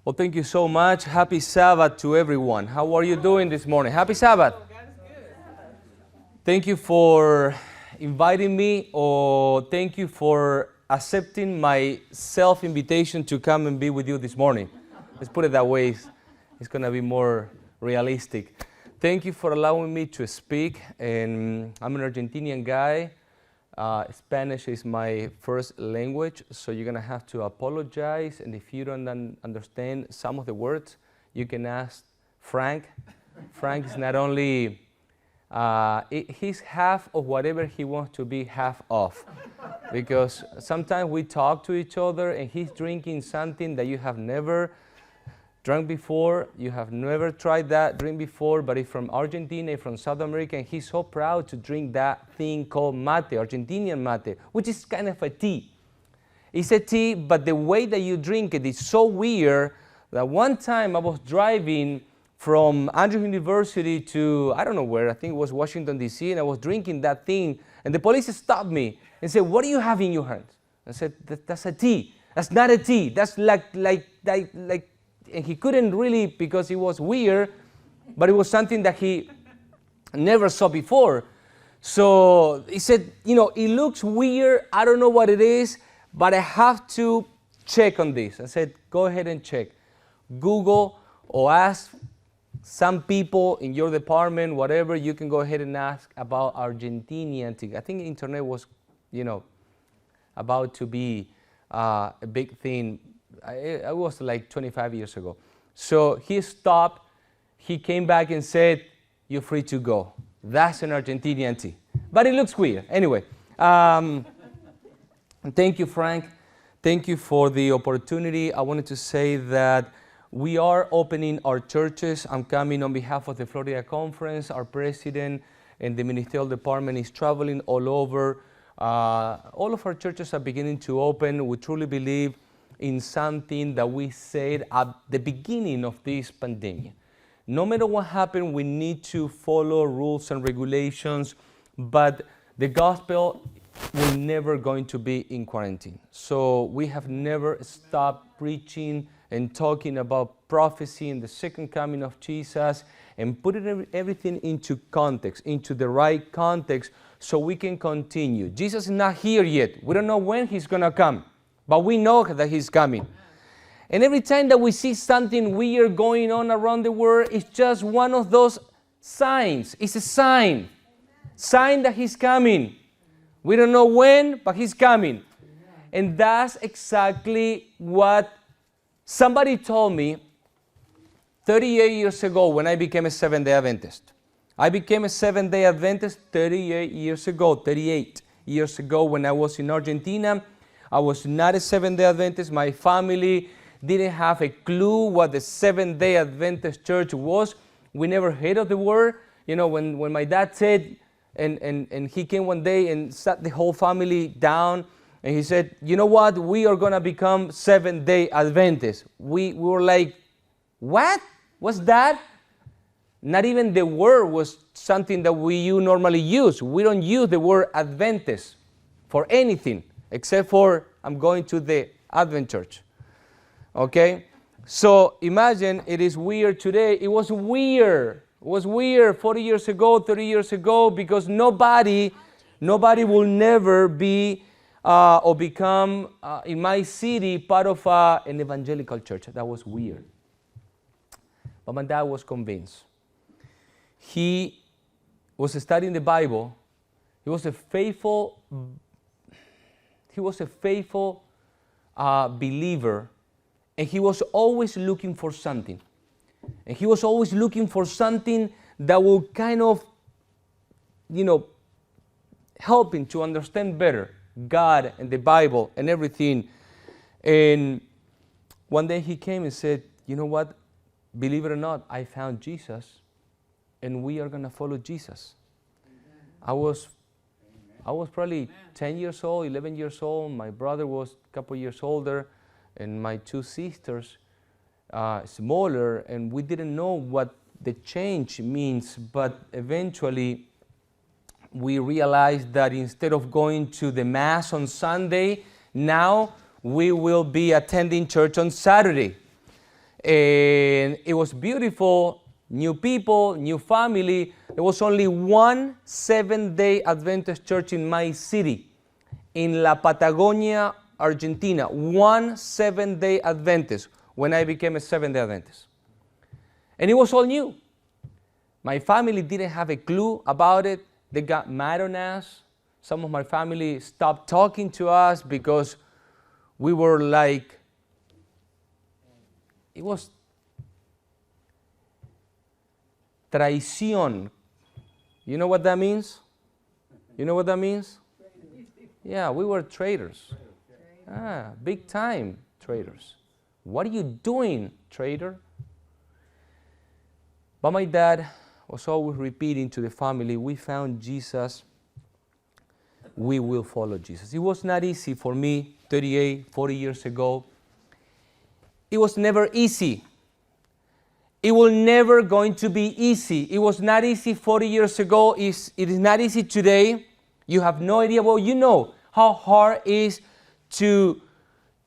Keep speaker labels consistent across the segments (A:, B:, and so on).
A: Well, thank you so much. Happy Sabbath to everyone. How are you doing this morning? Happy Sabbath. Thank you for inviting me, or thank you for accepting my self-invitation to come and be with you this morning. Let's put it that way. It's going to be more realistic. Thank you for allowing me to speak. And I'm an Argentinian guy. Spanish is my first language, so you're going to have to apologize. And if you don't understand some of the words, you can ask Frank. Frank is not only, he's half of whatever he wants to be half of. Because sometimes we talk to each other and he's drinking something that you have never drunk before, you have never tried that drink before, but he's from Argentina, from South America, and he's so proud to drink that thing called mate, Argentinian mate, which is kind of a tea. It's a tea, but the way that you drink it is so weird that one time I was driving from Andrews University to, I don't know where, I think it was Washington, D.C., and I was drinking that thing, and the police stopped me and said, "What do you have in your hands?" I said, "That's a tea. That's not a tea. That's like." And he couldn't really, because it was weird, but it was something that he never saw before. So he said, it looks weird. I don't know what it is, but I have to check on this. I said, go ahead and check. Google or ask some people in your department, whatever, you can go ahead and ask about Argentinian tea. I think the internet was, about to be a big thing. I was like 25 years ago. So he stopped, he came back and said, "You're free to go." That's an Argentinian tea. But it looks weird. Anyway, thank you, Frank. Thank you for the opportunity. I wanted to say that we are opening our churches. I'm coming on behalf of the Florida Conference. Our president and the ministerial department is traveling all over. All of our churches are beginning to open. We truly believe in something that we said at the beginning of this pandemic. No matter what happened, we need to follow rules and regulations, but the gospel will never going to be in quarantine. So we have never stopped preaching and talking about prophecy and the second coming of Jesus and putting everything into context, into the right context, so we can continue. Jesus is not here yet. We don't know when he's going to come. But we know that he's coming. And every time that we see something weird going on around the world, it's just one of those signs. It's a sign. Sign that he's coming. We don't know when, but he's coming. And that's exactly what somebody told me 38 years ago when I became a Seventh-day Adventist. I became a Seventh-day Adventist 38 years ago when I was in Argentina. I was not a Seventh-day Adventist. My family didn't have a clue what the Seventh-day Adventist church was. We never heard of the word. When my dad said, and he came one day and sat the whole family down, and he said, "You know what? We are going to become Seventh-day Adventists." We were like, "What? What's that?" Not even the word was something that you normally use. We don't use the word Adventist for anything, except for I'm going to the Advent church. Okay? So imagine it is weird today. It was weird. It was weird 40 years ago, 30 years ago, because nobody will never be or become, in my city, part of an evangelical church. That was weird. But my dad was convinced. He was studying the Bible. He was a faithful believer, and he was always looking for something. And he was always looking for something that will kind of, help him to understand better God and the Bible and everything. And one day he came and said, "You know what? Believe it or not, I found Jesus, and we are going to follow Jesus." I was probably 10 years old, 11 years old. My brother was a couple years older, and my two sisters smaller, and we didn't know what the change means. But eventually, we realized that instead of going to the Mass on Sunday, now we will be attending church on Saturday. and it was beautiful, new people, new family. There was only one Seventh-day Adventist church in my city, in La Patagonia, Argentina. One Seventh-day Adventist when I became a Seventh-day Adventist. And it was all new. My family didn't have a clue about it. They got mad on us. Some of my family stopped talking to us because we were like, it was traición. You know what that means? You know what that means? Yeah, we were traitors. Big time traitors. What are you doing, traitor? But my dad was always repeating to the family, we found Jesus, we will follow Jesus. It was not easy for me 38, 40 years ago. It was never easy. It will never going to be easy. It was not easy 40 years ago. It is not easy today. You have no idea. Well, you know how hard it is to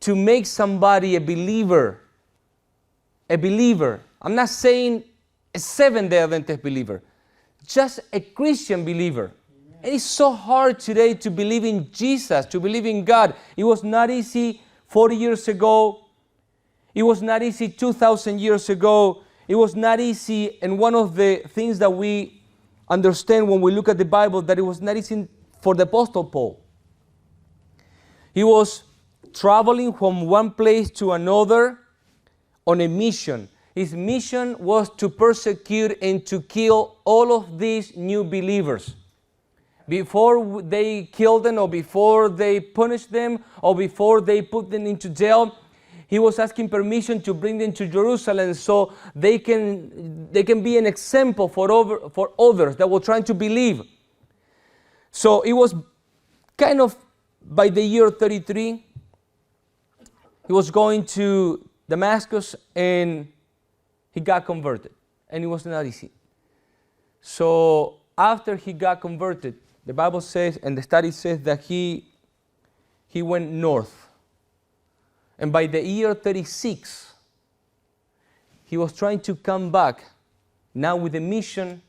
A: make somebody a believer. A believer. I'm not saying a Seventh-day Adventist believer. Just a Christian believer. And it's so hard today to believe in Jesus, to believe in God. It was not easy 40 years ago. It was not easy 2,000 years ago. It was not easy, and one of the things that we understand when we look at the Bible, that it was not easy for the Apostle Paul. He was traveling from one place to another on a mission. His mission was to persecute and to kill all of these new believers. Before they killed them, or before they punished them, or before they put them into jail, he was asking permission to bring them to Jerusalem so they can be an example for others that were trying to believe. So it was kind of by the year 33, he was going to Damascus and he got converted. And it was not easy. So after he got converted, the Bible says, and the study says, that he went north. And by the year 36, he was trying to come back, now with a mission,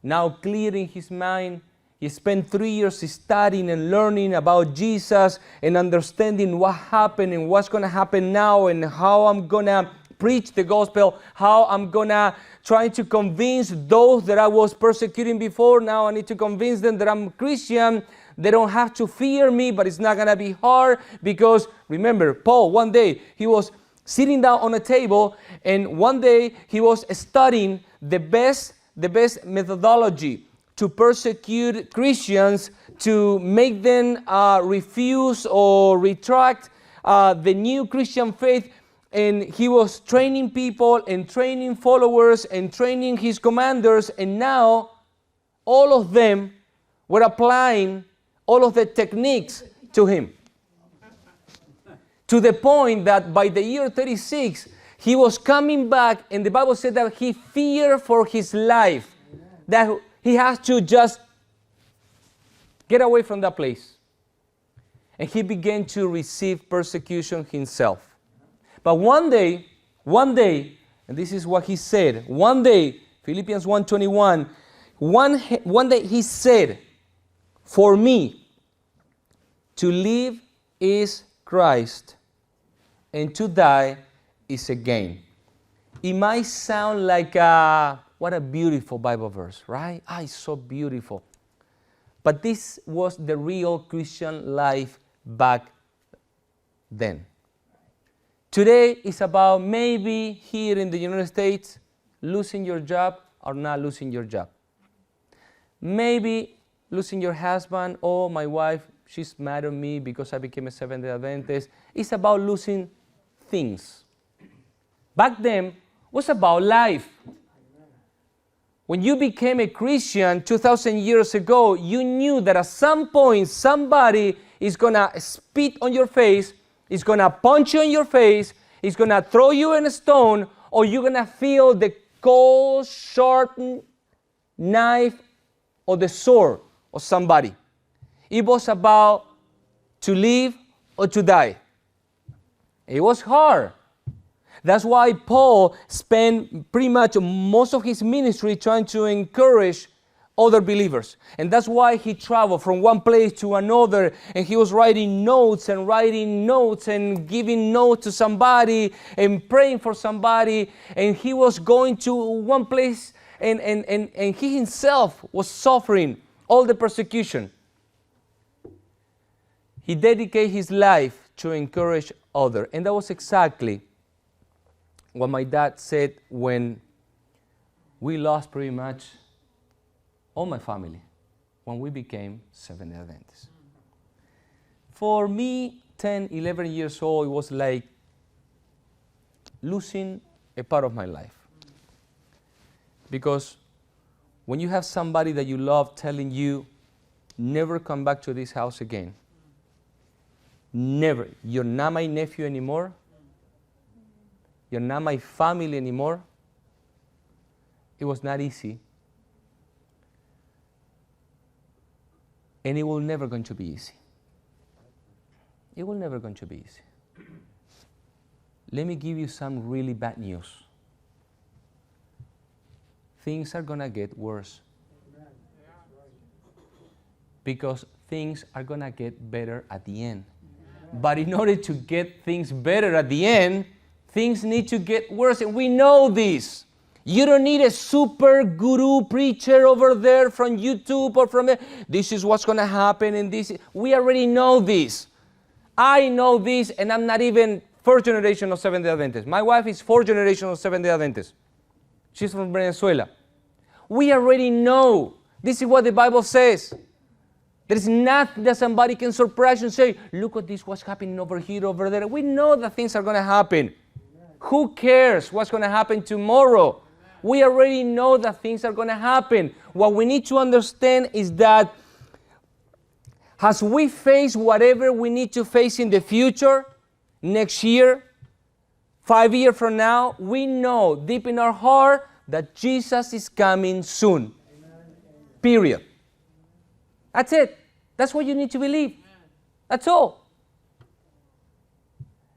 A: now clearing his mind. He spent 3 years studying and learning about Jesus and understanding what happened and what's going to happen now and how I'm going to preach the gospel, how I'm going to try to convince those that I was persecuting before. Now I need to convince them that I'm Christian. They don't have to fear me, but it's not going to be hard because, remember, Paul, one day, he was sitting down on a table, and one day he was studying the best methodology to persecute Christians, to make them refuse or retract the new Christian faith. And he was training people and training followers and training his commanders, and now all of them were applying all of the techniques to him. To the point that by the year 36, he was coming back, and the Bible said that he feared for his life, that he has to just get away from that place. And he began to receive persecution himself. But one day, and this is what he said, one day, Philippians 1:21, one day he said, for me, to live is Christ, and to die is a gain. It might sound like, what a beautiful Bible verse, right? It's so beautiful. But this was the real Christian life back then. Today is about maybe here in the United States, losing your job or not losing your job. Maybe losing your husband, or my wife, she's mad at me because I became a Seventh-day Adventist. It's about losing things. Back then, it was about life. When you became a Christian 2,000 years ago, you knew that at some point somebody is going to spit on your face, is going to punch you in your face, is going to throw you in a stone, or you're going to feel the cold, sharp knife or the sword of somebody. It was about to live or to die. It was hard. That's why Paul spent pretty much most of his ministry trying to encourage other believers. And that's why he traveled from one place to another, and he was writing notes and giving notes to somebody and praying for somebody. And he was going to one place and he himself was suffering all the persecution. He dedicated his life to encourage others. And that was exactly what my dad said when we lost pretty much all my family, when we became Seventh-day Adventists. For me, 10, 11 years old, it was like losing a part of my life. Because when you have somebody that you love telling you, never come back to this house again, never, you're not my nephew anymore, you're not my family anymore, it was not easy. And it will never going to be easy. It will never going to be easy. Let me give you some really bad news. Things are going to get worse. Because things are going to get better at the end. But in order to get things better at the end, things need to get worse. And we know this. You don't need a super guru preacher over there from YouTube or from there. This is what's going to happen. And this, we already know this. I know this, and I'm not even first generation of Seventh-day Adventists. My wife is fourth generation of Seventh-day Adventists. She's from Venezuela. We already know. This is what the Bible says. There is nothing that somebody can surprise you and say, look at this, what's happening over here, over there. We know that things are going to happen. Who cares what's going to happen tomorrow? We already know that things are going to happen. What we need to understand is that as we face whatever we need to face in the future, next year, 5 years from now, we know deep in our heart that Jesus is coming soon. Period. That's it. That's what you need to believe. That's all.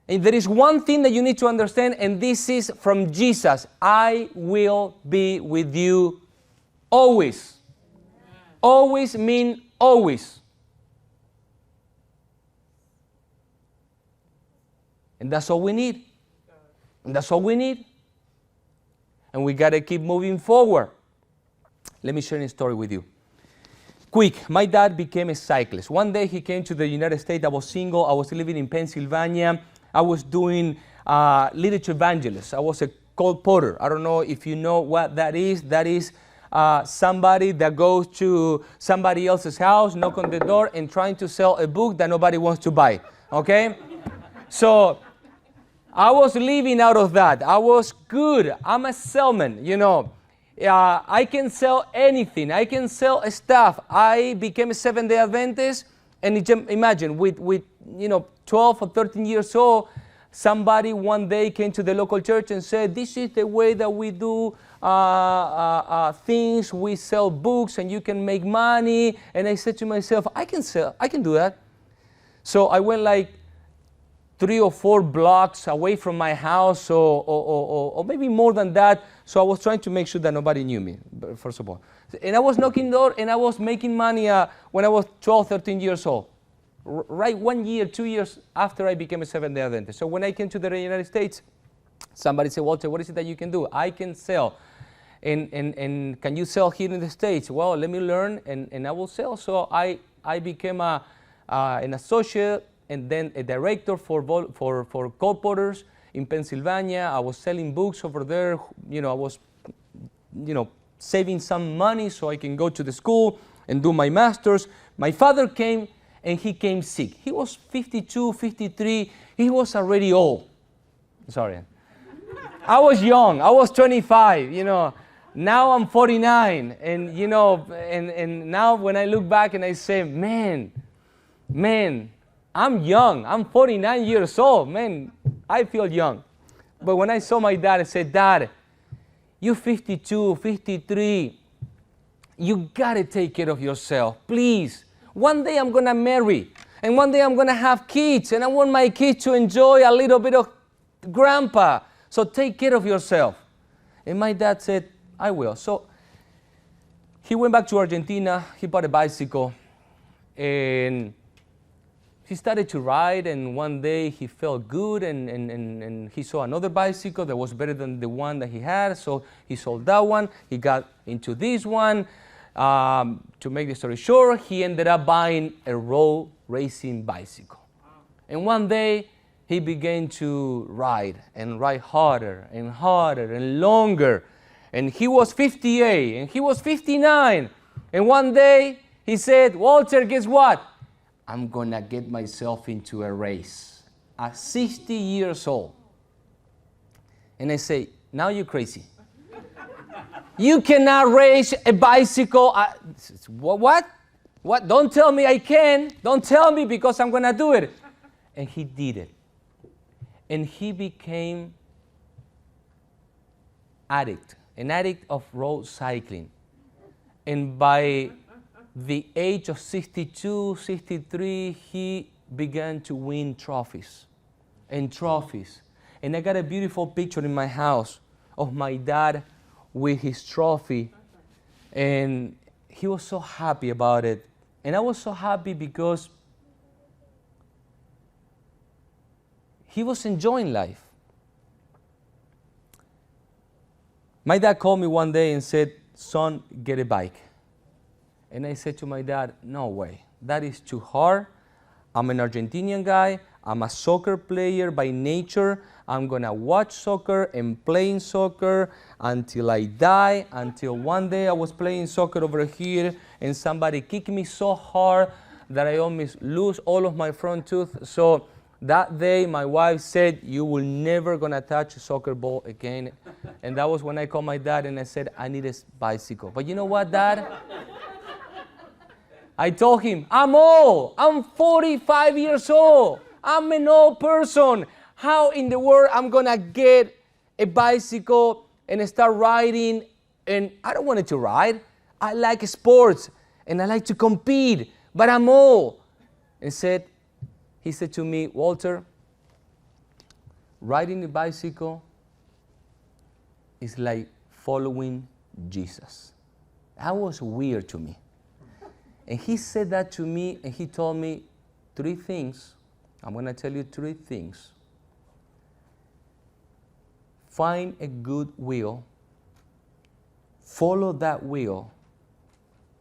A: And there is one thing that you need to understand, and this is from Jesus. I will be with you always. Always mean always. And that's all we need. And that's all we need. And we got to keep moving forward. Let me share a story with you. Quick, my dad became a cyclist. One day he came to the United States. I was single. I was living in Pennsylvania. I was doing literature evangelist. I was a colporteur. I don't know if you know what that is. That is somebody that goes to somebody else's house, knock on the door, and trying to sell a book that nobody wants to buy. Okay? So I was living out of that. I was good. I'm a salesman, you know. I can sell anything. I can sell stuff. I became a Seventh-day Adventist, and imagine with 12 or 13 years old, somebody one day came to the local church and said, this is the way that we do things. We sell books and you can make money. And I said to myself, I can do that. So I went like 3 or 4 blocks away from my house, or maybe more than that. So I was trying to make sure that nobody knew me, first of all. And I was knocking door, and I was making money when I was 12, 13 years old. Right 1 year, 2 years after I became a Seventh-day Adventist. So when I came to the United States, somebody said, Walter, what is it that you can do? I can sell. And can you sell here in the States? Well, let me learn, and I will sell. So I became an associate and then a director for colporteurs in Pennsylvania. I was selling books over there. I was, saving some money so I can go to the school and do my master's. My father came, and he came sick. He was 52, 53. He was already old. Sorry. I was young. I was 25, Now I'm 49. And, and now when I look back and I say, man, I'm young. I'm 49 years old. Man, I feel young. But when I saw my dad, I said, Dad, you're 52, 53. You got to take care of yourself, please. One day I'm going to marry, and one day I'm going to have kids, and I want my kids to enjoy a little bit of grandpa. So take care of yourself. And my dad said, I will. So he went back to Argentina. He bought a bicycle. And he started to ride, and one day he felt good, and he saw another bicycle that was better than the one that he had, so he sold that one. He got into this one. To make the story short, he ended up buying a road racing bicycle. And one day he began to ride harder and harder and longer. And he was 58, and he was 59. And one day he said, Walter, guess what? I'm going to get myself into a race at 60 years old. And I say, now you're crazy. You cannot race a bicycle. What? What? Don't tell me I can. Don't tell me, because I'm going to do it. And he did it. And he became an addict of road cycling. And by the age of 62, 63, he began to win trophies and trophies. And I got a beautiful picture in my house of my dad with his trophy. And he was so happy about it. And I was so happy because he was enjoying life. My dad called me one day and said, son, get a bike. And I said to my dad, no way, that is too hard. I'm an Argentinian guy. I'm a soccer player by nature. I'm going to watch soccer and playing soccer until I die, until one day I was playing soccer over here and somebody kicked me so hard that I almost lose all of my front tooth. So that day my wife said, you will never going to touch a soccer ball again. And that was when I called my dad and I said, I need a bicycle. But you know what, Dad? I told him, I'm old. I'm 45 years old. I'm an old person. How in the world I'm going to get a bicycle and start riding? And I don't want it to ride. I like sports and I like to compete, but I'm old. And he said to me, Walter, riding a bicycle is like following Jesus. That was weird to me. And he said that to me, and he told me 3 things. I'm going to tell you 3 things. Find a good will. Follow that will.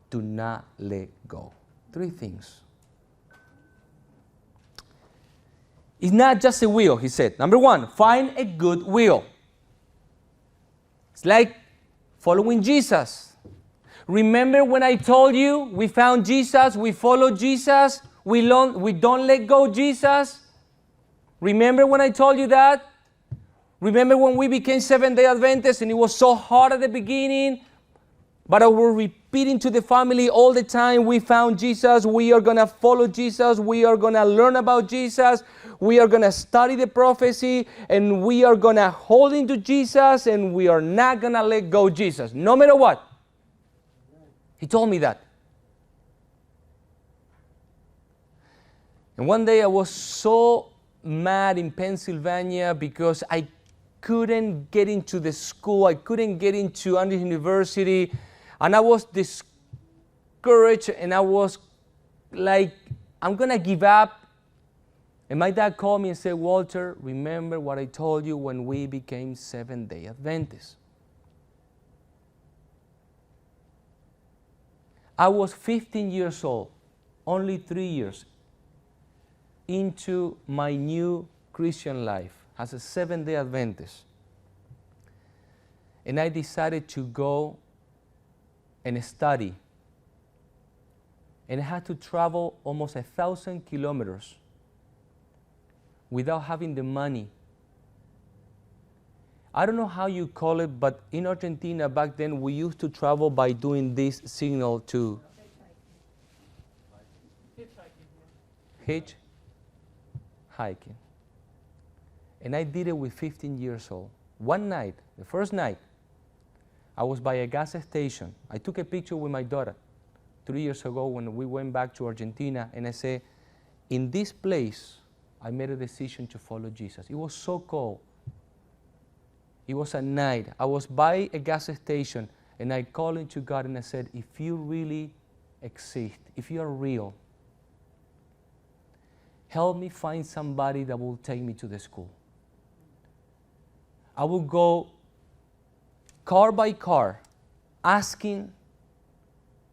A: Do not let go. 3 things. It's not just a will, he said. Number 1, find a good will. It's like following Jesus. Remember when I told you we found Jesus, we follow Jesus, we don't let go Jesus? Remember when I told you that? Remember when we became Seventh-day Adventists and it was so hard at the beginning, but I was repeating to the family all the time, we found Jesus, we are going to follow Jesus, we are going to learn about Jesus, we are going to study the prophecy, and we are going to hold into Jesus, and we are not going to let go Jesus, no matter what. He told me that. And one day I was so mad in Pennsylvania because I couldn't get into the school. I couldn't get into Andrews University. And I was discouraged and I was like, I'm going to give up. And my dad called me and said, Walter, remember what I told you when we became Seventh-day Adventists. I was 15 years old, only 3 years into my new Christian life as a Seventh-day Adventist. And I decided to go and study. And I had to travel almost 1,000 kilometers without having the money. I don't know how you call it, but in Argentina back then we used to travel by doing this signal to hitch hiking. And I did it with 15 years old. One night, the first night, I was by a gas station. I took a picture with my daughter 3 years ago when we went back to Argentina, and I said, in this place, I made a decision to follow Jesus. It was so cold. It was at night. I was by a gas station, and I called into God and I said, if you really exist, if you are real, help me find somebody that will take me to the school. I will go car by car, asking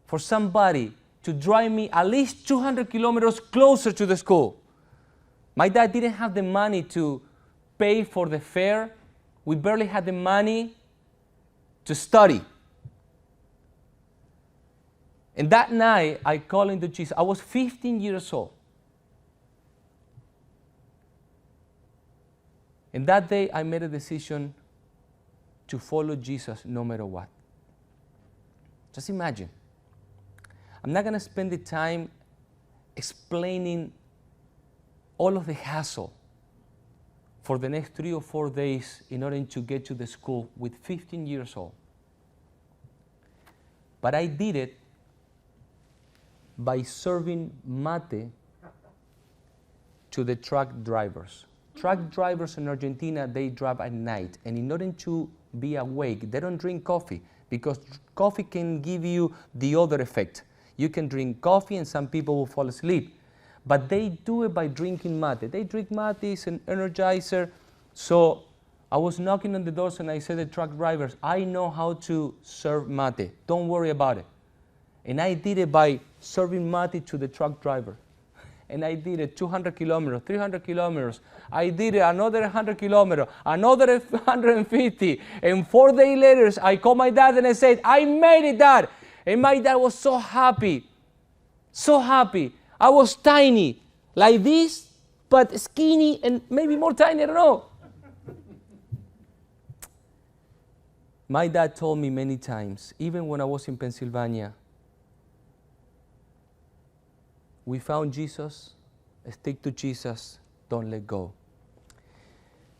A: for somebody to drive me at least 200 kilometers closer to the school. My dad didn't have the money to pay for the fare. We barely had the money to study. And that night, I called into Jesus. I was 15 years old. And that day, I made a decision to follow Jesus no matter what. Just imagine. I'm not going to spend the time explaining all of the hassle for the next 3 or 4 days in order to get to the school with 15 years old. But I did it by serving mate to the truck drivers. Truck drivers in Argentina, they drive at night. And in order to be awake, they don't drink coffee because coffee can give you the other effect. You can drink coffee and some people will fall asleep. But they do it by drinking mate. They drink mate, it's an energizer. So I was knocking on the doors and I said to the truck drivers, I know how to serve mate. Don't worry about it. And I did it by serving mate to the truck driver. And I did it 200 kilometers, 300 kilometers. I did it another 100 kilometers, another 150. And 4 days later, I called my dad and I said, I made it, Dad. And my dad was so happy, so happy. I was tiny, like this, but skinny and maybe more tiny, I don't know. My dad told me many times, even when I was in Pennsylvania, we found Jesus, stick to Jesus, don't let go.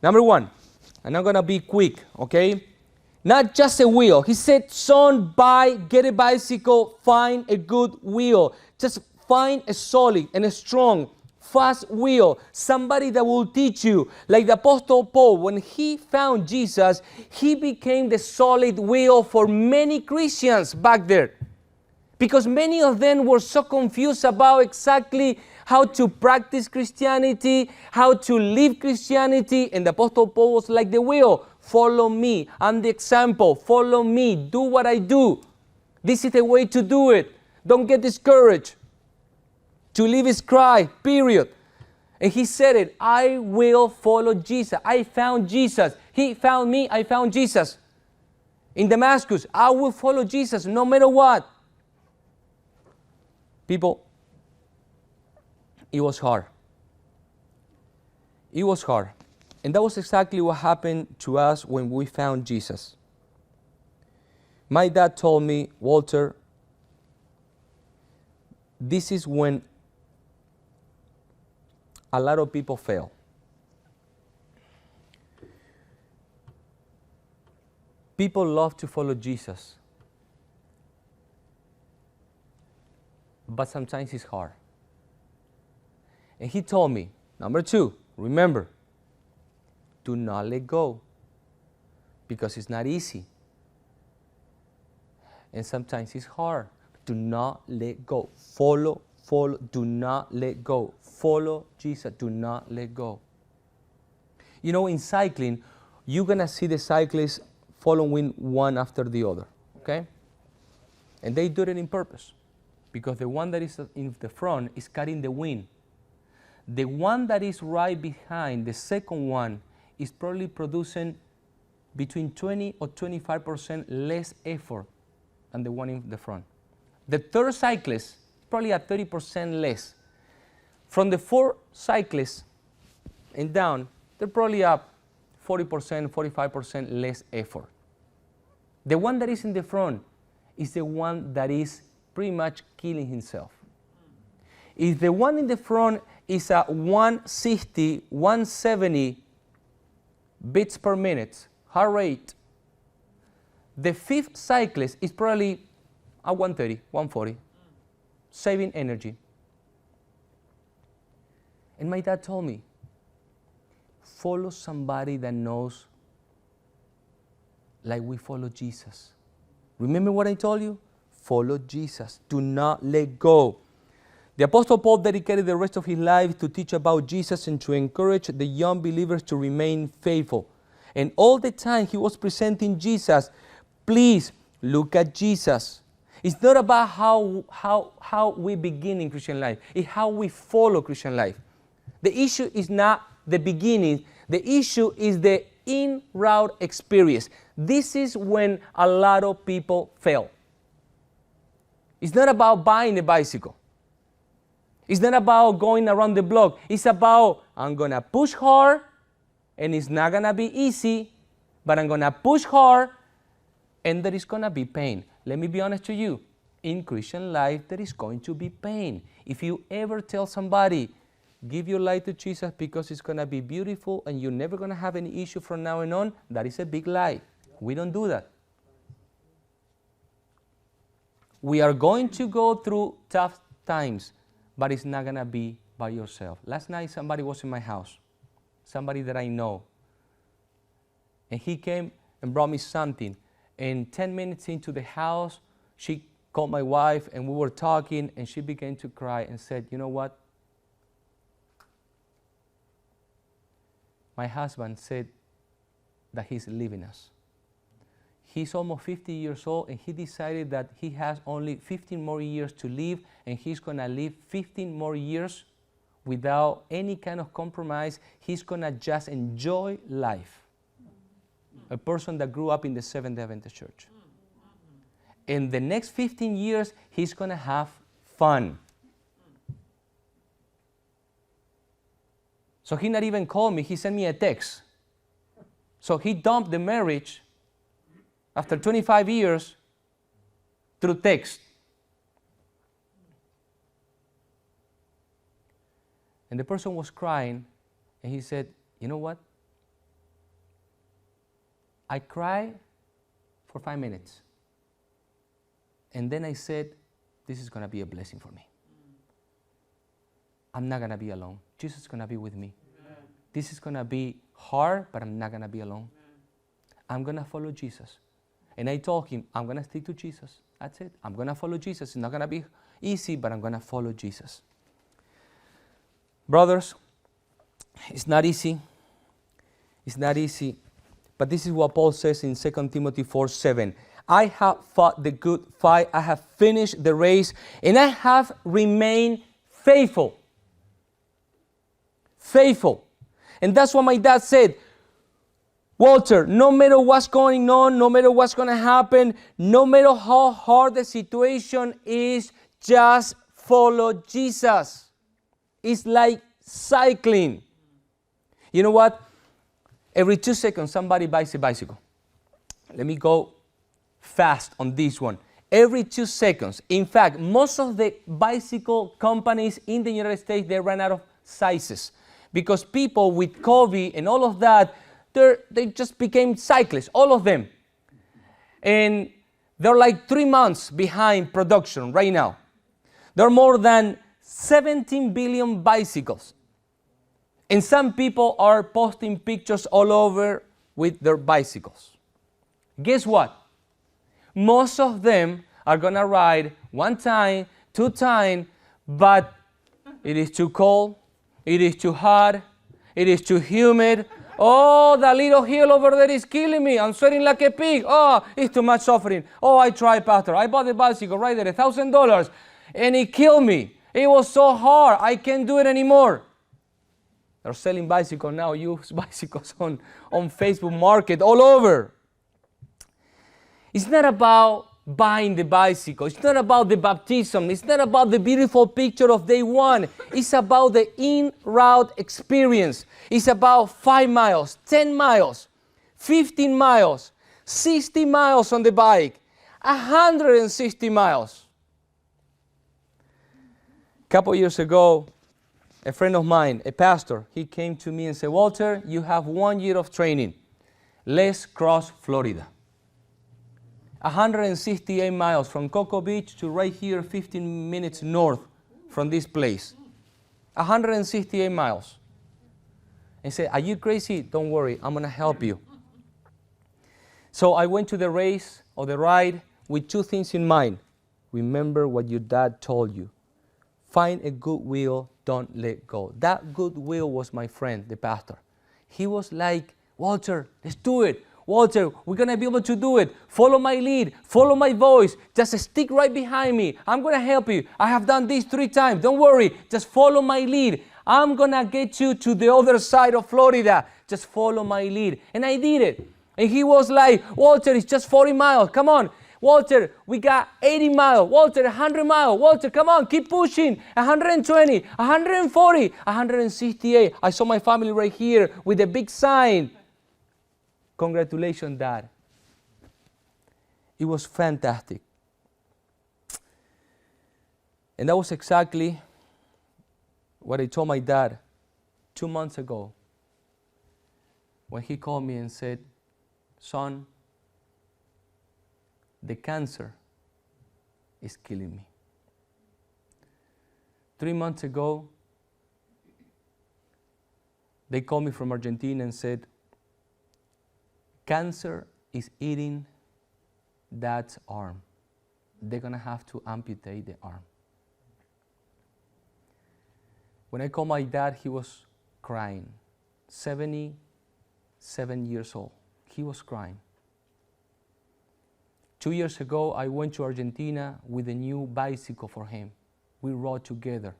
A: Number one, and I'm going to be quick, okay? Not just a wheel. He said, son, get a bicycle, find a good wheel. Just find a solid and a strong, fast wheel. Somebody that will teach you. Like the Apostle Paul, when he found Jesus, he became the solid wheel for many Christians back there. Because many of them were so confused about exactly how to practice Christianity, how to live Christianity. And the Apostle Paul was like the wheel. Follow me. I'm the example. Follow me. Do what I do. This is the way to do it. Don't get discouraged. To live is Christ, period. And he said it, I will follow Jesus. I found Jesus. He found me. I found Jesus. In Damascus, I will follow Jesus no matter what. People, it was hard. It was hard. And that was exactly what happened to us when we found Jesus. My dad told me, Walter, this is when a lot of people fail. People love to follow Jesus, but sometimes it's hard. And he told me, number two, remember, do not let go, because it's not easy. And sometimes it's hard. Do not let go. Follow, do not let go. Follow Jesus, do not let go. You know, in cycling, you're going to see the cyclists following one after the other, okay? And they do it in purpose, because the one that is in the front is carrying the wind. The one that is right behind, the second one, is probably producing between 20 or 25% less effort than the one in the front. The third cyclist, probably at 30% less. From the four cyclists and down, they're probably up 40%, 45% less effort. The one that is in the front is the one that is pretty much killing himself. If the one in the front is at 160, 170 beats per minute, heart rate, the fifth cyclist is probably at 130, 140, saving energy. And my dad told me, follow somebody that knows like we follow Jesus. Remember what I told you? Follow Jesus. Do not let go. The Apostle Paul dedicated the rest of his life to teach about Jesus and to encourage the young believers to remain faithful. And all the time he was presenting Jesus. Please look at Jesus. It's not about how we begin in Christian life. It's how we follow Christian life. The issue is not the beginning. The issue is the in-route experience. This is when a lot of people fail. It's not about buying a bicycle. It's not about going around the block. It's about, I'm going to push hard, and it's not going to be easy, but I'm going to push hard, and there is going to be pain. Let me be honest to you. In Christian life, there is going to be pain. If you ever tell somebody, give your life to Jesus because it's going to be beautiful and you're never going to have any issue from now on, that is a big lie. We don't do that. We are going to go through tough times, but it's not going to be by yourself. Last night, somebody was in my house, somebody that I know, and he came and brought me something. And 10 minutes into the house, she called my wife, and we were talking, and she began to cry and said, you know what? My husband said that he's leaving us. He's almost 50 years old, and he decided that he has only 15 more years to live, and he's going to live 15 more years without any kind of compromise. He's going to just enjoy life. A person that grew up in the Seventh-day Adventist Church. In the next 15 years, he's going to have fun. So he not even called me, he sent me a text. So he dumped the marriage after 25 years through text. And the person was crying, and he said, you know what? I cried for 5 minutes. And then I said, this is going to be a blessing for me. I'm not going to be alone. Jesus is going to be with me. Amen. This is going to be hard, but I'm not going to be alone. Amen. I'm going to follow Jesus. And I told him, I'm going to stick to Jesus. That's it. I'm going to follow Jesus. It's not going to be easy, but I'm going to follow Jesus. Brothers, it's not easy. It's not easy. But this is what Paul says in 2 Timothy 4:7. I have fought the good fight. I have finished the race. And I have remained faithful. Faithful. And that's what my dad said. Walter, no matter what's going on, no matter what's going to happen, no matter how hard the situation is, just follow Jesus. It's like cycling. You know what? Every 2 seconds, somebody buys a bicycle. Let me go fast on this one. Every 2 seconds. In fact, most of the bicycle companies in the United States, they ran out of sizes. Because people with COVID and all of that, they just became cyclists, all of them. And they're like 3 months behind production right now. There are more than 17 billion bicycles. And some people are posting pictures all over with their bicycles. Guess what? Most of them are going to ride 1 time, 2 times, but it is too cold, it is too hot, it is too humid. Oh, that little hill over there is killing me. I'm sweating like a pig. Oh, it's too much suffering. Oh, I tried, Pastor. I bought the bicycle right there, $1,000, and it killed me. It was so hard. I can't do it anymore. They're selling bicycles now, used bicycles on Facebook Market all over. It's not about buying the bicycle. It's not about the baptism. It's not about the beautiful picture of day one. It's about the in-route experience. It's about 5 miles, 10 miles, 15 miles, 60 miles on the bike, 160 miles. A couple years ago, a friend of mine, a pastor, he came to me and said, Walter, you have 1 year of training. Let's cross Florida. 168 miles from Cocoa Beach to right here, 15 minutes north from this place. 168 miles. And said, are you crazy? Don't worry, I'm going to help you. So I went to the race or the ride with two things in mind. Remember what your dad told you. Find a goodwill, don't let go. That goodwill was my friend, the pastor. He was like, Walter, let's do it. Walter, we're going to be able to do it. Follow my lead. Follow my voice. Just stick right behind me. I'm going to help you. I have done this 3 times. Don't worry. Just follow my lead. I'm going to get you to the other side of Florida. Just follow my lead. And I did it. And he was like, Walter, it's just 40 miles. Come on. Walter, we got 80 miles. Walter, 100 miles. Walter, come on, keep pushing. 120, 140, 168. I saw my family right here with a big sign. Congratulations, Dad. It was fantastic. And that was exactly what I told my dad 2 months ago when he called me and said, son, the cancer is killing me. 3 months ago, they called me from Argentina and said, cancer is eating Dad's arm. They're going to have to amputate the arm. When I called my dad, he was crying. 77 years old. He was crying. 2 years ago, I went to Argentina with a new bicycle for him. We rode together.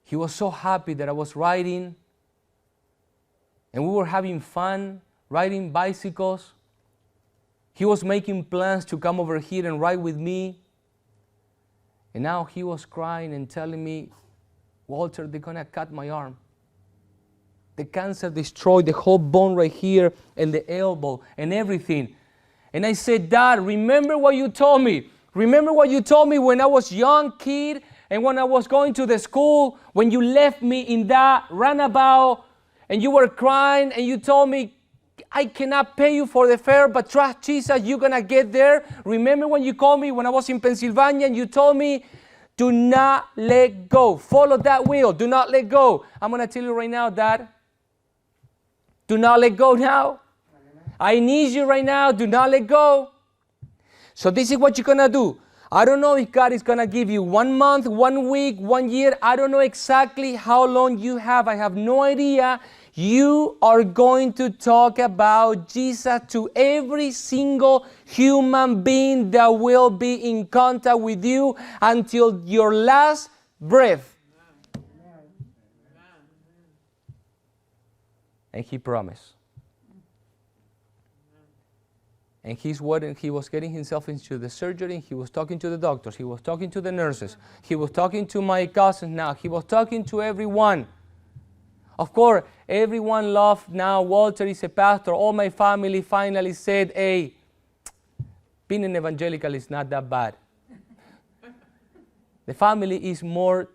A: He was so happy that I was riding, and we were having fun riding bicycles. He was making plans to come over here and ride with me. And now he was crying and telling me, Walter, they're going to cut my arm. The cancer destroyed the whole bone right here and the elbow and everything. And I said, Dad, remember what you told me. Remember what you told me when I was a young kid and when I was going to the school, when you left me in that runabout and you were crying and you told me, I cannot pay you for the fare, but trust Jesus, you're going to get there. Remember when you called me when I was in Pennsylvania and you told me, do not let go. Follow that wheel. Do not let go. I'm going to tell you right now, Dad. Do not let go now. I need you right now. Do not let go. So this is what you're going to do. I don't know if God is going to give you 1 month, 1 week, 1 year. I don't know exactly how long you have. I have no idea. You are going to talk about Jesus to every single human being that will be in contact with you until your last breath. And he promised. And he was getting himself into the surgery. He was talking to the doctors. He was talking to the nurses. He was talking to my cousins now. He was talking to everyone. Of course, everyone loved now. Walter is a pastor. All my family finally said, hey, being an evangelical is not that bad. The family is more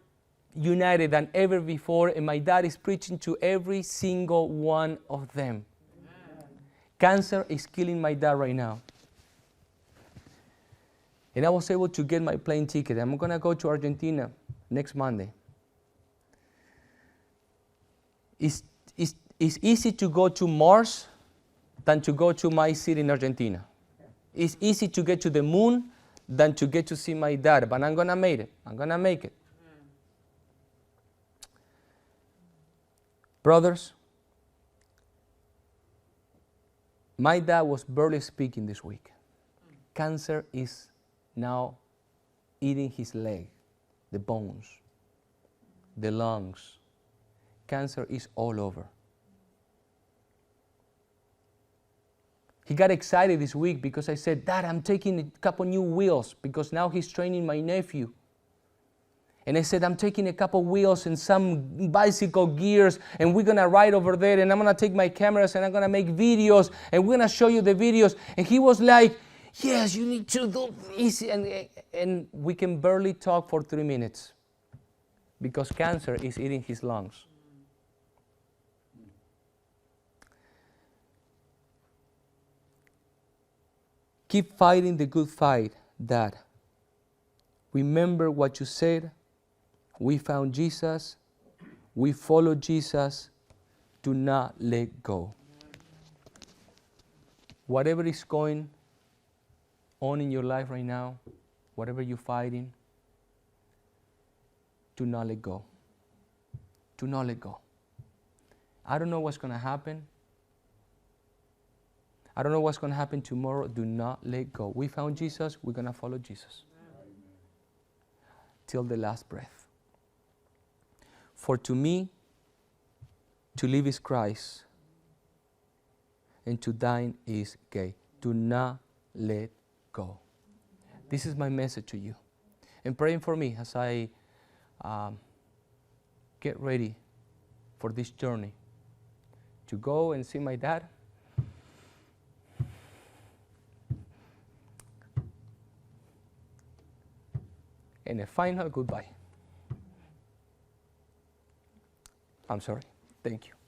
A: united than ever before, and my dad is preaching to every single one of them. Amen. Cancer is killing my dad right now. And I was able to get my plane ticket. I'm going to go to Argentina next Monday. It's easy to go to Mars than to go to my city in Argentina. It's easy to get to the moon than to get to see my dad, but I'm going to make it. I'm going to make it. Brothers, my dad was barely speaking this week. Cancer is now eating his leg, the bones, the lungs. Cancer is all over. He got excited this week because I said, Dad, I'm taking a couple new wheels because now he's training my nephew. And I said, I'm taking a couple wheels and some bicycle gears, and we're going to ride over there, and I'm going to take my cameras, and I'm going to make videos, and we're going to show you the videos. And he was like, yes, you need to do this. And we can barely talk for 3 minutes because cancer is eating his lungs. Keep fighting the good fight, Dad. Remember what you said. We found Jesus. We followed Jesus. Do not let go. Whatever is going on in your life right now, whatever you're fighting, do not let go. Do not let go. I don't know what's going to happen. I don't know what's going to happen tomorrow. Do not let go. We found Jesus. We're going to follow Jesus till the last breath. For to me, to live is Christ, and to die is gain. Do not let go. This is my message to you. And praying for me as I get ready for this journey to go and see my dad. And a final goodbye. I'm sorry. Thank you.